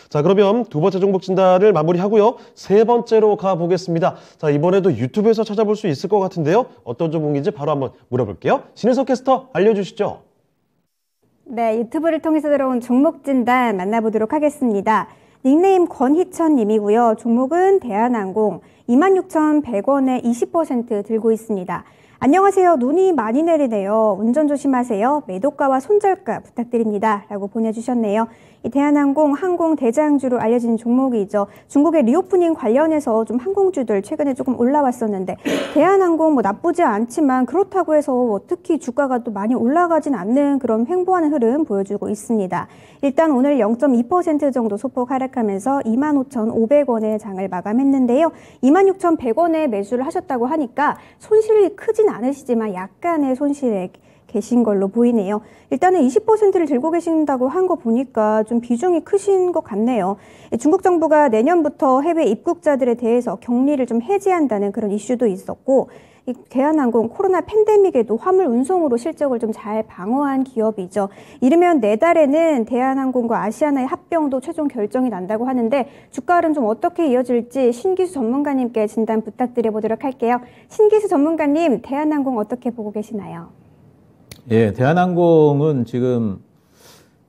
자, 그러면 두 번째 종목 진단을 마무리하고요. 세 번째로 가보겠습니다. 자, 이번에도 유튜브에서 찾아볼 수 있을 것 같은데요. 어떤 종목인지 바로 한번 물어볼게요. 신은석 캐스터 알려주시죠. 네, 유튜브를 통해서 들어온 종목 진단 만나보도록 하겠습니다. 닉네임 권희천 님이고요. 종목은 대한항공 26,100원에 20% 들고 있습니다. 안녕하세요. 눈이 많이 내리네요. 운전 조심하세요. 매도가와 손절가 부탁드립니다. 라고 보내주셨네요. 이 대한항공 항공 대장주로 알려진 종목이죠. 중국의 리오프닝 관련해서 좀 항공주들 최근에 조금 올라왔었는데 대한항공 뭐 나쁘지 않지만 그렇다고 해서 특히 주가가 또 많이 올라가진 않는 그런 횡보하는 흐름 보여주고 있습니다. 일단 오늘 0.2% 정도 소폭 하락하면서 25,500원에 장을 마감했는데요. 26,100원에 매수를 하셨다고 하니까 손실이 크진 않으시지만 약간의 손실에 계신 걸로 보이네요. 일단은 20%를 들고 계신다고 한 거 보니까 좀 비중이 크신 것 같네요. 중국 정부가 내년부터 해외 입국자들에 대해서 격리를 좀 해제한다는 그런 이슈도 있었고, 이 대한항공 코로나 팬데믹에도 화물 운송으로 실적을 좀 잘 방어한 기업이죠. 이르면 내달에는 대한항공과 아시아나의 합병도 최종 결정이 난다고 하는데 주가 흐름 좀 어떻게 이어질지 신기수 전문가님께 진단 부탁드려 보도록 할게요. 신기수 전문가님, 대한항공 어떻게 보고 계시나요? 예, 대한항공은 지금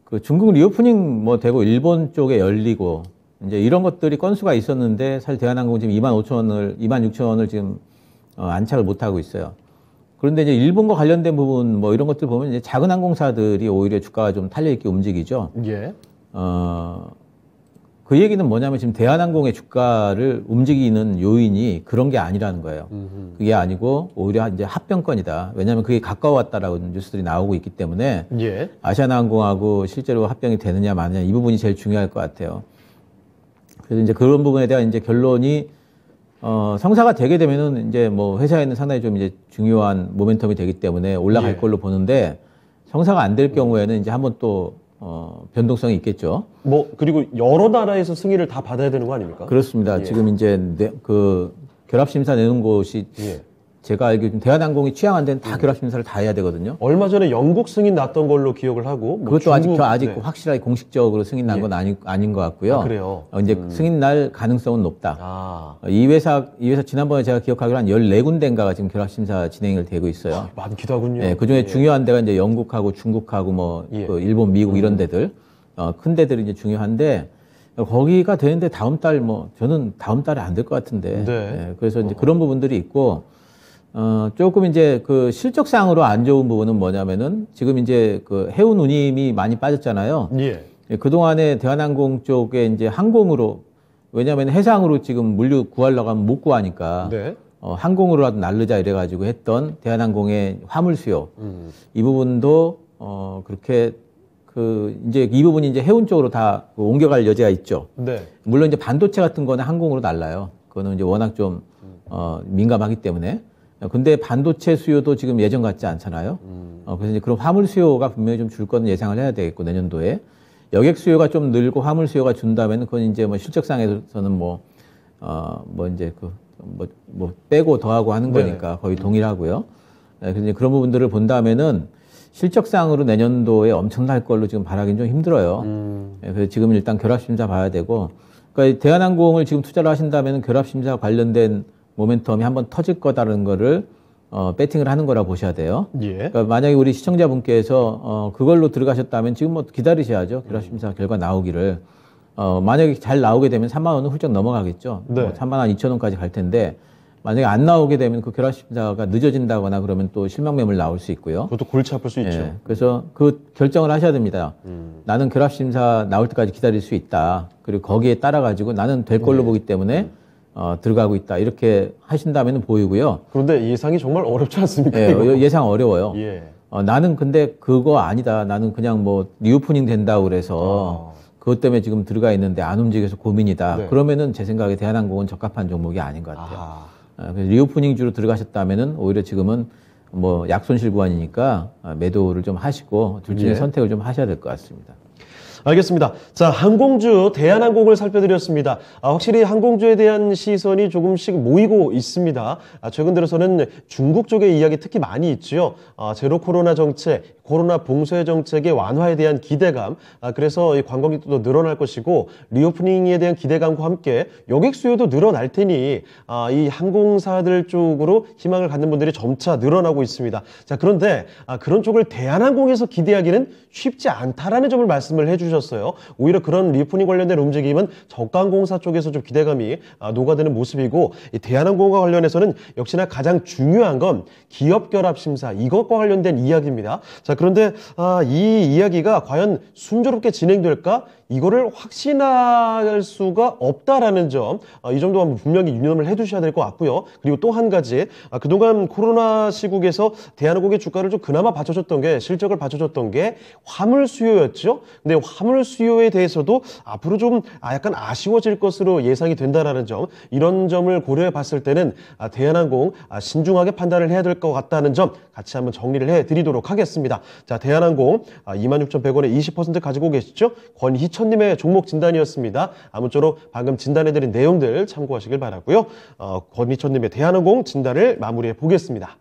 그 중국 리오프닝 뭐 되고 일본 쪽에 열리고 이제 이런 것들이 건수가 있었는데 사실 대한항공 지금 26,000원을 지금 안착을 못 하고 있어요. 그런데 이제 일본과 관련된 부분 뭐 이런 것들 보면 이제 작은 항공사들이 오히려 주가가 좀 탄력 있게 움직이죠. 예. 그 얘기는 뭐냐면 지금 대한항공의 주가를 움직이는 요인이 그런 게 아니라는 거예요. 그게 아니고 오히려 이제 합병권이다. 왜냐하면 그게 가까워왔다라고 뉴스들이 나오고 있기 때문에 예. 아시아나항공하고 실제로 합병이 되느냐 마느냐 이 부분이 제일 중요할 것 같아요. 그래서 이제 그런 부분에 대한 이제 결론이 성사가 되게 되면은 이제 뭐 회사에는 상당히 좀 이제 중요한 모멘텀이 되기 때문에 올라갈 걸로 보는데 성사가 안 될 경우에는 이제 한번 또 변동성이 있겠죠. 뭐 그리고 여러 나라에서 승인을 다 받아야 되는 거 아닙니까? 그렇습니다. 예. 지금 이제 그 결합심사 내는 곳이 예. 제가 알기로 대한항공이 취향 안 되는 다 결합심사를 다 해야 되거든요. 얼마 전에 영국 승인 났던 걸로 기억을 하고 뭐 그것도 중국, 아직 네. 확실하게 공식적으로 승인 난 건 아닌 것 같고요. 아, 그래요? 이제 승인 날 가능성은 높다. 아. 이 회사 지난번에 제가 기억하기로 한 14군데인가가 지금 결합심사 진행을 되고 있어요. 많기도 하군요. 네, 그 중에 예. 중요한 데가 이제 영국하고 중국하고 뭐 예. 그 일본, 미국 이런 데들, 큰 데들이 이제 중요한데 거기가 되는데 저는 다음 달에 안 될 것 같은데. 네. 그래서 이제 그런 부분들이 있고, 조금 이제 그 실적상으로 안 좋은 부분은 뭐냐면은 지금 이제 그 해운 운임이 많이 빠졌잖아요. 예. 그동안에 대한항공 쪽에 이제 항공으로, 왜냐하면 해상으로 지금 물류 구하려고 하면 못 구하니까. 네. 항공으로라도 날르자 이래가지고 했던 대한항공의 화물 수요. 이 부분도, 그렇게 이제 이 부분이 이제 해운 쪽으로 다 옮겨갈 여지가 있죠. 네. 물론 이제 반도체 같은 거는 항공으로 날라요. 그거는 이제 워낙 좀, 민감하기 때문에. 근데 반도체 수요도 지금 예전 같지 않잖아요. 그래서 이제 그런 화물 수요가 분명히 좀 줄 거는 예상을 해야 되겠고, 내년도에. 여객 수요가 좀 늘고 화물 수요가 준다면 그건 이제 뭐 실적상에서는 이제 빼고 더하고 하는 거니까 거의 동일하고요. 그래서 이제 그런 부분들을 본다면은 실적상으로 내년도에 엄청날 걸로 지금 바라기는 좀 힘들어요. 그래서 지금 일단 결합심사 봐야 되고, 그러니까 대한항공을 지금 투자를 하신다면 결합심사 관련된 모멘텀이 한번 터질 거다라는 거를 배팅을 하는 거라 보셔야 돼요. 예. 그러니까 만약에 우리 시청자분께서 그걸로 들어가셨다면 지금 뭐 기다리셔야죠. 결합심사 결과 나오기를. 만약에 잘 나오게 되면 3만 원은 훌쩍 넘어가겠죠. 네. 3만 2천 원까지 갈 텐데 만약에 안 나오게 되면 그 결합심사가 늦어진다거나 그러면 또 실명매물 나올 수 있고요. 그것도 골치 아플 수 있죠. 그래서 그 결정을 하셔야 됩니다. 나는 결합심사 나올 때까지 기다릴 수 있다. 그리고 거기에 따라 가지고 나는 될 걸로 보기 때문에 들어가고 있다. 이렇게 하신다면 보이고요. 그런데 예상이 정말 어렵지 않습니까? 예상 어려워요. 예. 나는 근데 그거 아니다. 나는 그냥 뭐 리오프닝 된다고 그래서 그것 때문에 지금 들어가 있는데 안 움직여서 고민이다. 네. 그러면은 제 생각에 대한항공은 적합한 종목이 아닌 것 같아요. 그래서 리오프닝주로 들어가셨다면은 오히려 지금은 뭐 약손실 구간이니까 매도를 좀 하시고 둘 중에 선택을 좀 하셔야 될 것 같습니다. 알겠습니다. 자, 항공주 대한항공을 살펴드렸습니다. 확실히 항공주에 대한 시선이 조금씩 모이고 있습니다. 최근 들어서는 중국 쪽의 이야기 특히 많이 있죠. 제로 코로나 정책, 코로나 봉쇄 정책의 완화에 대한 기대감, 그래서 이 관광객도 늘어날 것이고 리오프닝에 대한 기대감과 함께 여객 수요도 늘어날 테니 이 항공사들 쪽으로 희망을 갖는 분들이 점차 늘어나고 있습니다. 자, 그런데 그런 쪽을 대한항공에서 기대하기는 쉽지 않다라는 점을 말씀을 해주셨어요. 오히려 그런 리오프닝 관련된 움직임은 저가항공사 쪽에서 좀 기대감이 녹아드는 모습이고, 이 대한항공과 관련해서는 역시나 가장 중요한 건 기업 결합 심사, 이것과 관련된 이야기입니다. 자, 그런데 이 이야기가 과연 순조롭게 진행될까? 이거를 확신할 수가 없다라는 점, 이 점도 한번 분명히 유념을 해두셔야 될 것 같고요. 그리고 또 한 가지, 그동안 코로나 시국에서 대한항공의 주가를 좀 그나마 받쳐줬던 게, 실적을 받쳐줬던 게 화물 수요였죠. 근데 화물 수요에 대해서도 앞으로 좀 약간 아쉬워질 것으로 예상이 된다라는 점, 이런 점을 고려해 봤을 때는 대한항공 신중하게 판단을 해야 될 것 같다는 점 같이 한번 정리를 해드리도록 하겠습니다. 자, 대한항공 26,100원에 20% 가지고 계시죠? 권희천님의 종목 진단이었습니다. 아무쪼록 방금 진단해드린 내용들 참고하시길 바라고요. 권희천님의 대한항공 진단을 마무리해 보겠습니다.